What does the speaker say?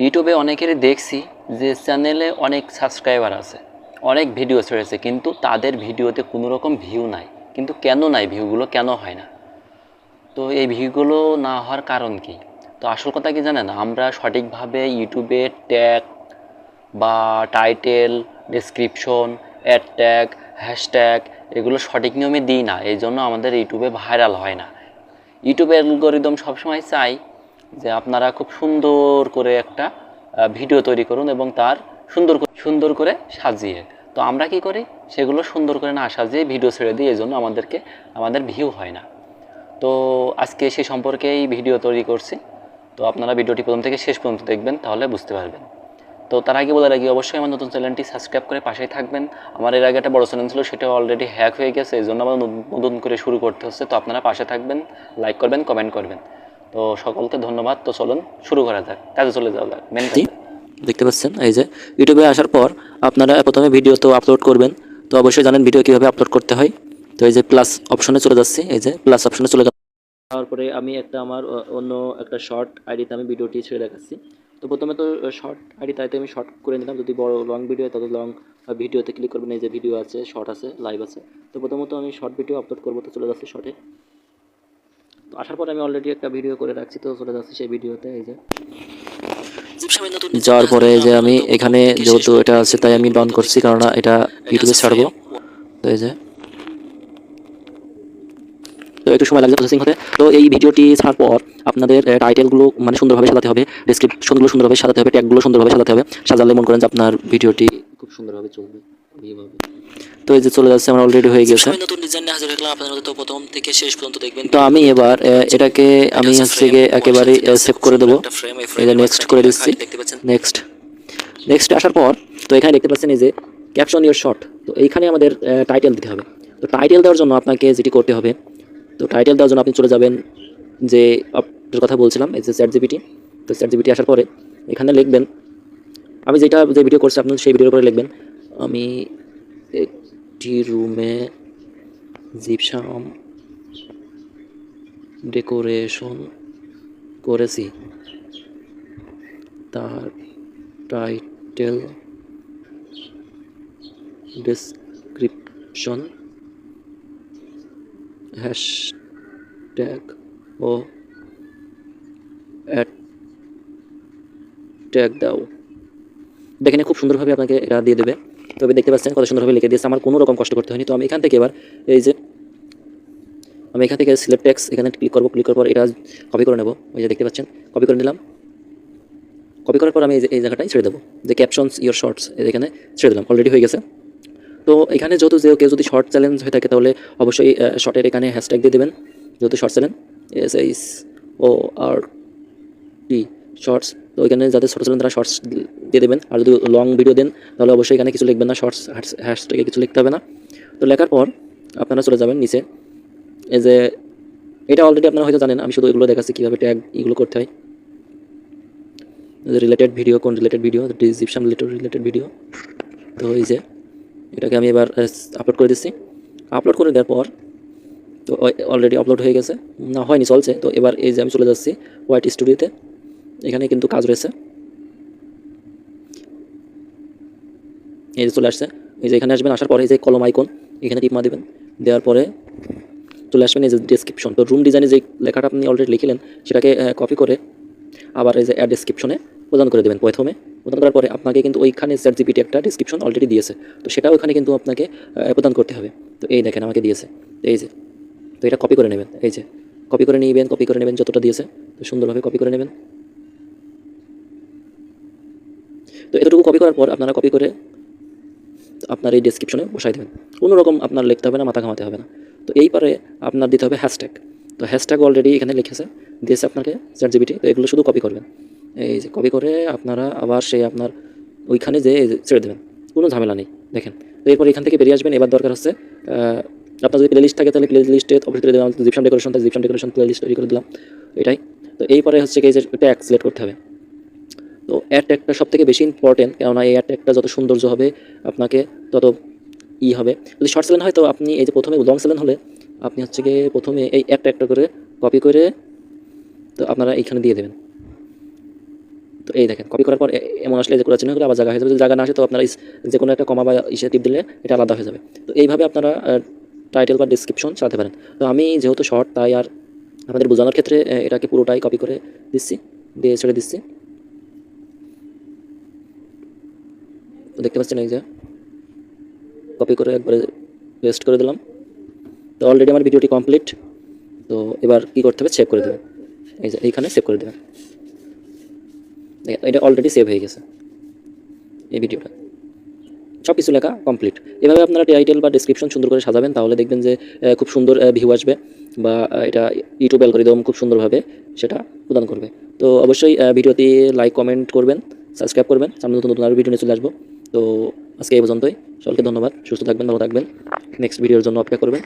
ইউটিউবে অনেকেরই দেখছি যে চ্যানেলে অনেক সাবস্ক্রাইবার আছে, অনেক ভিডিও ছেড়েছে, কিন্তু তাদের ভিডিওতে কোনো রকম ভিউ নাই। কিন্তু কেন নাই, ভিউগুলো কেন হয় না? তো এই ভিউগুলো না হওয়ার কারণ কি? তো আসল কথা কি জানেন, আমরা সঠিকভাবে ইউটিউবে ট্যাগ বা title, description, add tag, hashtag এগুলো সঠিক নিয়মে দিই না, এই জন্য আমাদের ইউটিউবে ভাইরাল হয় না। ইউটিউবের অ্যালগরিদম সবসময় চাই যে আপনারা খুব সুন্দর করে একটা ভিডিও তৈরি করুন এবং তার সুন্দর করে সাজিয়ে। তো আমরা কি করি, সেগুলো সুন্দর করে না সাজিয়ে ভিডিও ছেড়ে দিই, এই জন্য আমাদের ভিউ হয় না। তো আজকে সে সম্পর্কেই ভিডিও তৈরি করছি। তো আপনারা ভিডিওটি প্রথম থেকে শেষ পর্যন্ত দেখবেন, তাহলে বুঝতে পারবেন। তো তার আগে বলে রাখি, অবশ্যই আমার নতুন চ্যানেলটি সাবস্ক্রাইব করে পাশেই থাকবেন। আমার এর আগে একটা বড় চ্যানেল ছিল, সেটা অলরেডি হ্যাক হয়ে গেছে, এই জন্য আমার নতুন করে শুরু করতে হচ্ছে। তো আপনারা পাশে থাকবেন, লাইক করবেন, কমেন্ট করবেন। তো সকলকে ধন্যবাদ। তো চলুন শুরু করা যাক, কাজে চলে যাওয়া যাক। মেন কাজ দেখতে পাচ্ছেন, এই যে ইউটিউবে আসার পর আপনারা প্রথমে ভিডিও তো আপলোড করবেন। তো অবশ্যই জানেন ভিডিও কীভাবে আপলোড করতে হয়। তো এই যে প্লাস অপশনে চলে যাচ্ছি, এই যে প্লাস অপশনে চলে তারপরে আমি একটা আমার অন্য একটা শর্ট আইডিতে আমি ভিডিওটি ছেড়ে দেখাচ্ছি। তো প্রথমে তো শর্ট আইডি, তাইতে আমি শর্ট করে নিলাম। যদি বড় লং ভিডিও হয় তাহলে লং ভিডিওতে ক্লিক করবেন। এই যে ভিডিও আছে, শর্ট আছে, লাইভ আছে। তো প্রথমত আমি শর্ট ভিডিও আপলোড করবো, তো চলে যাচ্ছি শর্টে। তো আসার পর আমি অলরেডি একটা ভিডিও করে রাখছি, তো চলে যাচ্ছি সেই ভিডিওতে। এই যে যাওয়ার পরে যে আমি এখানে যেহেতু এটা আছে তাই আমি ডাউন করছি, কারণ এটা ইউটিউবে ছাড়বো। তো এই যে তো একটু সময় লাগছে প্রসেসিং হতে। তো এই ভিডিওটি ছাড়ার পর আপনাদের টাইটেলগুলো মানে সুন্দরভাবে সাজাতে হবে, ডেসক্রিপশনগুলো সুন্দরভাবে সাজাতে হবে, ট্যাগগুলো সুন্দরভাবে সাজাতে হবে। সাজালে মনে করেন যে আপনার ভিডিওটি খুব সুন্দরভাবে চলবে এইভাবে। তো এই যে চলে যাচ্ছে, আমার অলরেডি হয়ে গেছে। নতুন ডিজাইনে হাজির হলাম আপনাদের, তো প্রথম থেকে শেষ পর্যন্ত দেখবেন। তো আমি এবার এটাকে আমি হচ্ছে গিয়ে একেবারে সেভ করে দেবো। এই যে নেক্সট করে দিচ্ছি, নেক্সট আসার পর তো এখানে দেখতে পাচ্ছেন এই যে ক্যাপশন ইওর শর্ট। তো এইখানে আমাদের টাইটেল দিতে হবে। তো টাইটেল দেওয়ার জন্য আপনাকে যেটি করতে হবে, তো টাইটেল দেওয়ার জন্য আপনি চলে যাবেন যে আপনার কথা বলছিলাম, এই যে চ্যাটজিপিটি। তো চ্যাটজিপিটি আসার পরে এখানে লিখবেন, আমি যে ভিডিও করছি আপনার সেই ভিডিওর উপরে লিখবেন, আমি একটি রুমে জিপসাম ডেকোরেশন করেছি, তার টাইটেল, ডেসক্রিপশন, হ্যাশট্যাগ ও অ্যাড ট্যাগ দাও। দেখেন খুব সুন্দরভাবে আপনাকে এটা দিয়ে দেবে। তবে দেখতে পাচ্ছেন কত সুন্দরভাবে লিখে দিয়েছে, আমার কোনো রকম কষ্ট করতে হয়নি। তো আমি এখান থেকে এবার এই যে আমি এখান থেকে সিলেক্ট টেক্সট এখানে ক্লিক করবো। ক্লিক করার পর এটা কপি করে নেবো। ওই যে দেখতে পাচ্ছেন কপি করে নিলাম। কপি করার পর আমি এই জায়গাটায় ছেড়ে দেবো, যে ক্যাপশনস ইওর শর্টস এখানে ছেড়ে দিলাম, অলরেডি হয়ে গেছে। তো এখানে যেহেতু কেউ যদি শর্ট চ্যালেঞ্জ হয়ে থাকে তাহলে অবশ্যই শর্টের এখানে হ্যাশট্যাগ দিয়ে দেবেন, যেহেতু শর্ট চ্যালেঞ্জ SHORT শর্টস। তো এখানে যাদের ছোটো চ্যালেঞ্জ তারা শর্টস দিয়ে দেবেন। আর যদি লং ভিডিও দেন তাহলে অবশ্যই এখানে কিছু লিখবেন না, শর্টস হ্যাশট্যাগে কিছু লিখতে হবে না। তো লেখার পর আপনারা চলে যাবেন নিচে, এই যে এটা অলরেডি আপনারা হয়তো জানেন, আমি শুধু এগুলো দেখাচ্ছি কীভাবে ট্যাগ এগুলো করতে হয়। রিলেটেড ভিডিও, কোন related video, description related video. তো এই যে এটাকে আমি এবার আপলোড করে দিচ্ছি। আপলোড করে দেওয়ার পর তো অলরেডি আপলোড হয়ে গেছে, না হয়নি, চলছে। তো এবার এই যে আমি চলে যাচ্ছি হোয়াইট স্টুডিওতে, এখানে কিন্তু কাজ রয়েছে। এই যে চলে আসছে, এই যে এখানে আসবেন, আসার পরে এই যে কলম আইকন এখানে টিপ দেবেন। দেওয়ার পরে চলে আসবেন এই যে ডেসক্রিপশন। তো রুম ডিজাইনে যে লেখাটা আপনি অলরেডি লিখলেন সেটাকে কপি করে আবার এই যে অ্যাড ডেসক্রিপশনে প্রদান করে দেবেন। প্রথমে প্রদান করার পরে আপনাকে কিন্তু ওইখানে চ্যাটজিপিটি একটা ডেসক্রিপশন অলরেডি দিয়েছে, তো সেটাও ওখানে কিন্তু আপনাকে প্রদান করতে হবে। তো এই দেখেন আমাকে দিয়েছে, এই যে তো এটা কপি করে নেবেন, এই যে কপি করে নেবেন যতটা দিয়েছে, তো সুন্দরভাবে কপি করে নেবেন। তো এতটুকু কপি করার পর আপনারা কপি করে আপনার এই ডেসক্রিপশনে বসাই দেবেন। কোনো রকম আপনার লিখতে হবে না, মাথা ঘামাতে হবে না। তো এইবারে আপনার দিতে হবে হ্যাশট্যাগ। তো হ্যাশট্যাগ অলরেডি এখানে লিখেছে, দিয়েছে আপনাকে চ্যাটজিপিটি। তো এগুলো শুধু কপি করবেন, এই যে কপি করে আপনারা আবার সেই আপনার ওইখানে যে ছেড়ে দেবেন, কোনো ঝামেলা নেই। দেখেন, তো এরপর এখান থেকে বেরিয়ে আসবেন। এবার দরকার হচ্ছে আপনার যদি প্লে লিস্ট থাকে তাহলে প্লে লিস্টে অবশ্যই দিলাম, জিপসাম ডেকোরেশন প্লে লিস্ট তৈরি করে দিলাম, এটাই। তো এইপরে হচ্ছে কি, এই যে ট্যাগ সিলেক্ট করতে হবে। তো অ্যাড ট্যাগটা সব থেকে বেশি ইম্পর্টেন্ট, কেননা এই অ্যাড ট্যাগটা যত সৌন্দর্য হবে আপনাকে তত হবে। যদি শর্ট সেলেন হয় তো আপনি এই যে প্রথমে লং সেলেন হলে আপনি হচ্ছে গিয়ে প্রথমে এই অ্যাডটা একটা করে কপি করে তো আপনারা এইখানে দিয়ে দেবেন। তো এই দেখেন কপি করার পর এমন আসলে যে করে চিহ্ন করে আবার জায়গা হয়ে যাবে, যদি জায়গা না আসে তো আপনারা যে কোনো একটা কমা বা ইসে টিপ দিলে এটা আলাদা হয়ে যাবে। তো এইভাবে আপনারা টাইটেল বা ডিসক্রিপশন চালাতে পারেন। তো আমি যেহেতু শর্ট তাই আর আমাদের বোঝানোর ক্ষেত্রে এটাকে পুরোটাই কপি করে দিচ্ছি, দিয়ে ছেড়ে দিচ্ছি। তো দেখতে পাচ্ছেন এই যে কপি করে একবারে পেস্ট করে দিলাম। তো অলরেডি আমার ভিডিওটি কমপ্লিট। তো এবার কী করতে হবে, সেভ করে দেবেন। এই যে এইখানে সেভ করে দেবেন, এটা অলরেডি সেভ হয়ে গেছে এই ভিডিওটা, সব কিছু লেখা কমপ্লিট। এভাবে আপনারা টাইটেল বা ডেসক্রিপশন সুন্দর করে সাজাবেন, তাহলে দেখবেন যে খুব সুন্দর ভিউ আসবে বা এটা ইউটিউব অ্যালগরিদম খুব সুন্দরভাবে সেটা প্রদান করবে। তো অবশ্যই ভিডিওতে লাইক কমেন্ট করবেন, সাবস্ক্রাইব করবেন, সামনে নতুন নতুন আরও ভিডিও নিয়ে চলে আসবো। তো আজকে এই পর্যন্তই, সকলকে ধন্যবাদ, সুস্থ থাকবেন, ভালো থাকবেন, নেক্সট ভিডিওর জন্য অপেক্ষা করবেন।